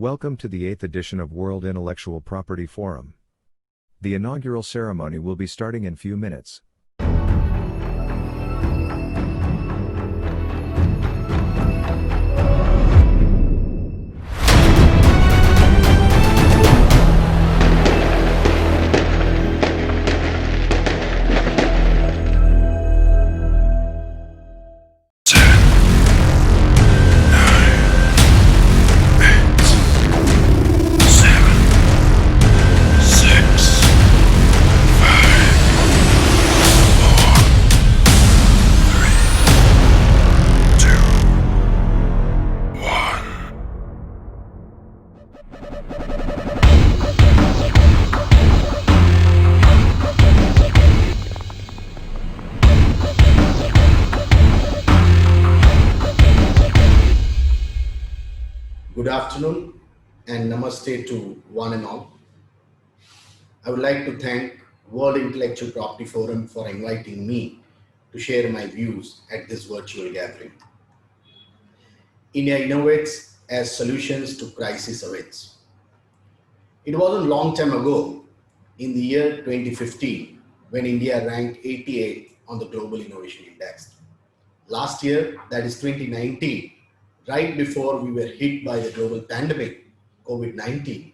Welcome to the 8th edition of World Intellectual Property Forum. The inaugural ceremony will be starting in few minutes. Good afternoon and namaste to one and all. I would like to thank World Intellectual Property Forum for inviting me to share my views at this virtual gathering. India innovates as solutions to crisis awaits. It wasn't a long time ago, in the year 2015, when India ranked 88th on the Global Innovation Index. Last year, that is 2019, right before we were hit by the global pandemic, COVID-19,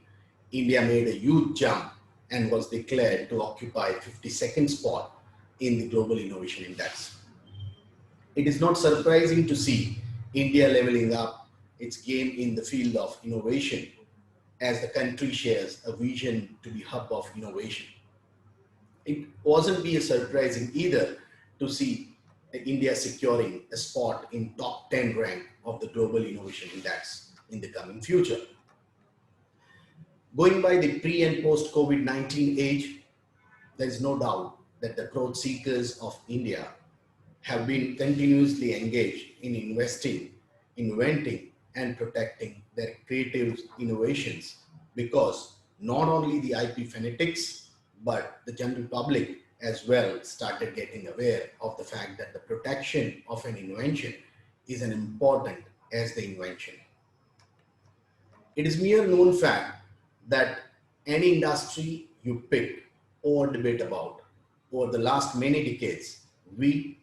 India made a huge jump and was declared to occupy 52nd spot in the Global Innovation Index. It is not surprising to see India leveling up its game in the field of innovation as the country shares a vision to be hub of innovation. It wasn't be surprising either to see India securing a spot in top 10 rank of the Global Innovation Index in the coming future. Going by the pre and post COVID-19 age, there is no doubt that the growth seekers of India have been continuously engaged in investing, inventing and protecting their creative innovations, because not only the IP fanatics, but the general public as well started getting aware of the fact that the protection of an invention is as important as the invention. It is mere known fact that any industry you pick or debate about over the last many decades, we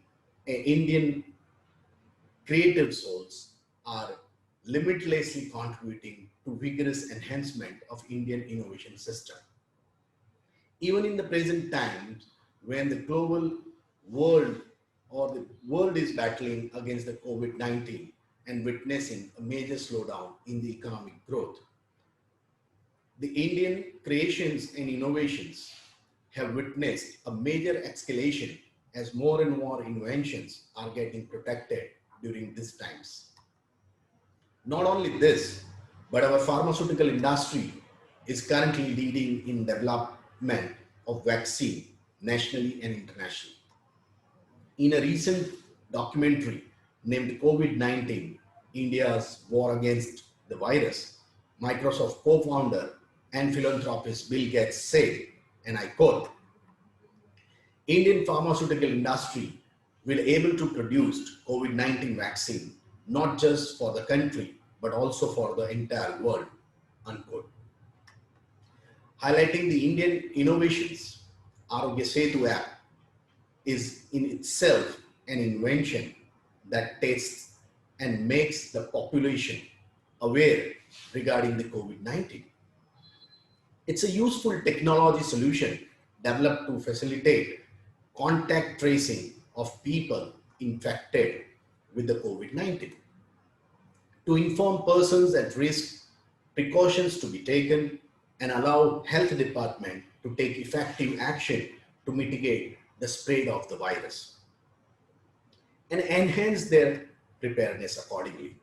Indian creative souls are limitlessly contributing to vigorous enhancement of Indian innovation system. Even in the present times, when the global world or the world is battling against the COVID-19 and witnessing a major slowdown in the economic growth, the Indian creations and innovations have witnessed a major escalation as more and more inventions are getting protected during these times. Not only this, but our pharmaceutical industry is currently leading in development of vaccine nationally and internationally. In a recent documentary named COVID-19, India's War Against the Virus, Microsoft co-founder and philanthropist Bill Gates said, and I quote, "Indian pharmaceutical industry will able to produce COVID-19 vaccine, not just for the country, but also for the entire world," unquote. Highlighting the Indian innovations, Arogya Setu app is in itself an invention that tests and makes the population aware regarding the COVID-19. It's a useful technology solution developed to facilitate contact tracing of people infected with the COVID-19. To inform persons at risk, precautions to be taken, and allow health department to take effective action to mitigate the spread of the virus and enhance their preparedness accordingly.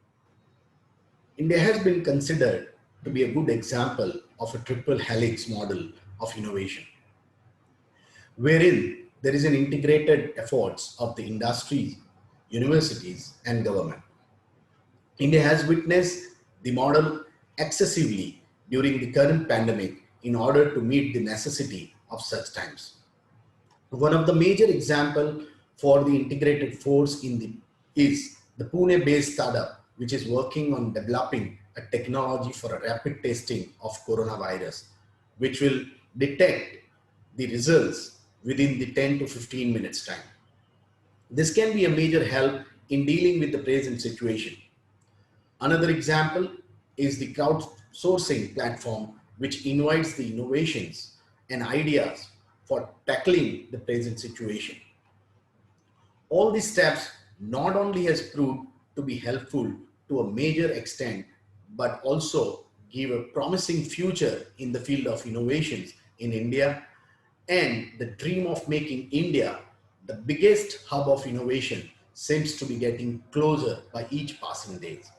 India has been considered to be a good example of a triple helix model of innovation, wherein there is an integrated efforts of the industries, universities, and government. India has witnessed the model excessively during the current pandemic in order to meet the necessity of such times. One of the major examples for the integrated force is the Pune-based startup, which is working on developing a technology for a rapid testing of coronavirus, which will detect the results within the 10 to 15 minutes time. This can be a major help in dealing with the present situation. Another example is the crowdsourcing platform, which invites the innovations and ideas for tackling the present situation. All these steps not only has proved to be helpful to a major extent, but also give a promising future in the field of innovations in India and the dream of making India the biggest hub of innovation seems to be getting closer by each passing days.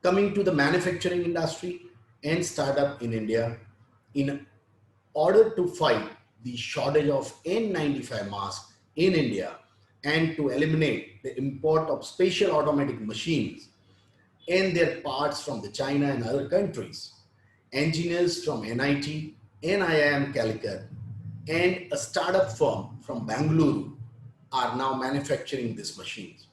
Coming to the manufacturing industry and startup in India, in order to fight the shortage of N95 masks in India and to eliminate the import of special automatic machines and their parts from the China and other countries, engineers from NIT, NIIM Calicut, and a startup firm from Bangalore are now manufacturing these machines.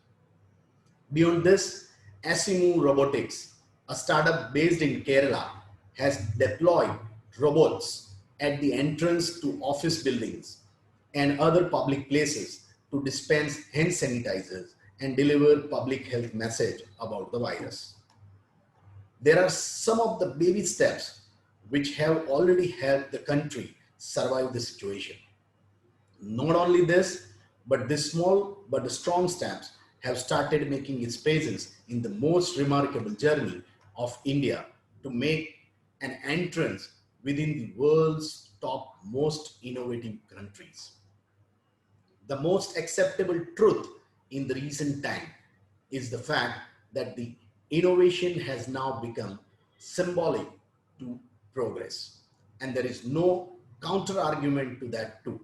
Beyond this, Asimu Robotics, a startup based in Kerala, has deployed robots at the entrance to office buildings and other public places to dispense hand sanitizers and deliver public health message about the virus. There are some of the baby steps which have already helped the country survive the situation. Not only this, but these small but strong steps have started making its presence in the most remarkable journey of India to make an entrance within the world's top most innovative countries. The most acceptable truth in the recent time is the fact that the innovation has now become symbolic to progress, and there is no counter argument to that too.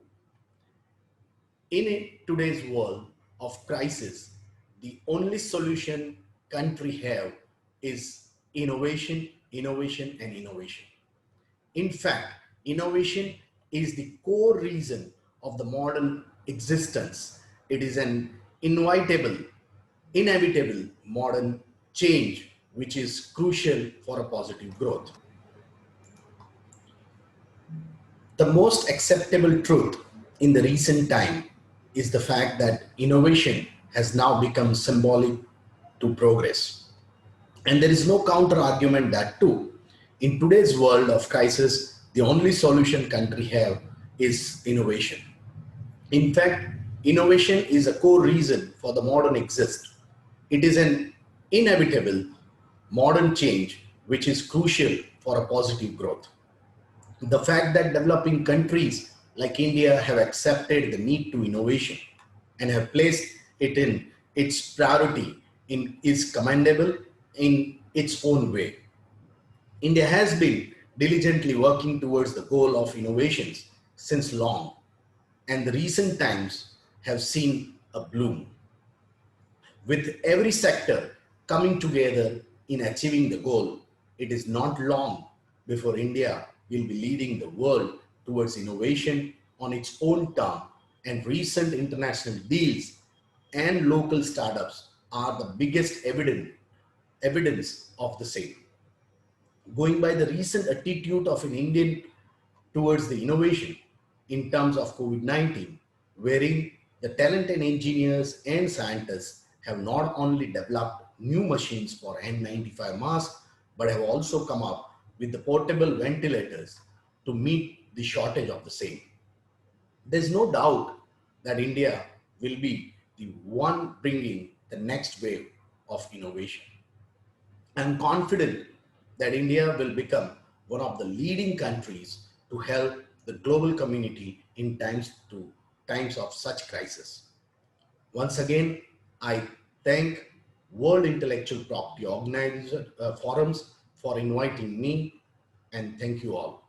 In today's world of crisis, the only solution country have is innovation, innovation, and innovation. In fact, innovation is the core reason of the modern existence. It is an inevitable modern change which is crucial for a positive growth. The most acceptable truth in the recent time is the fact that innovation has now become symbolic to progress. And there is no counter argument that too. In today's world of crisis, the only solution country have is innovation. In fact, innovation is a core reason for the modern exist. It is an inevitable modern change which is crucial for a positive growth. The fact that developing countries like India have accepted the need to innovation and have placed it in its priority is commendable in its own way. India has been diligently working towards the goal of innovations since long, and the recent times have seen a bloom. With every sector coming together in achieving the goal, it is not long before India will be leading the world towards innovation on its own term, and recent international deals and local startups are the biggest evidence of the same. Going by the recent attitude of an Indian towards the innovation in terms of COVID-19, wherein the talented engineers and scientists have not only developed new machines for N95 masks, but have also come up with the portable ventilators to meet the shortage of the same. There's no doubt that India will be the one bringing the next wave of innovation. I'm confident that India will become one of the leading countries to help the global community in times of such crisis. Once again, I thank World Intellectual Property Forums for inviting me, and thank you all.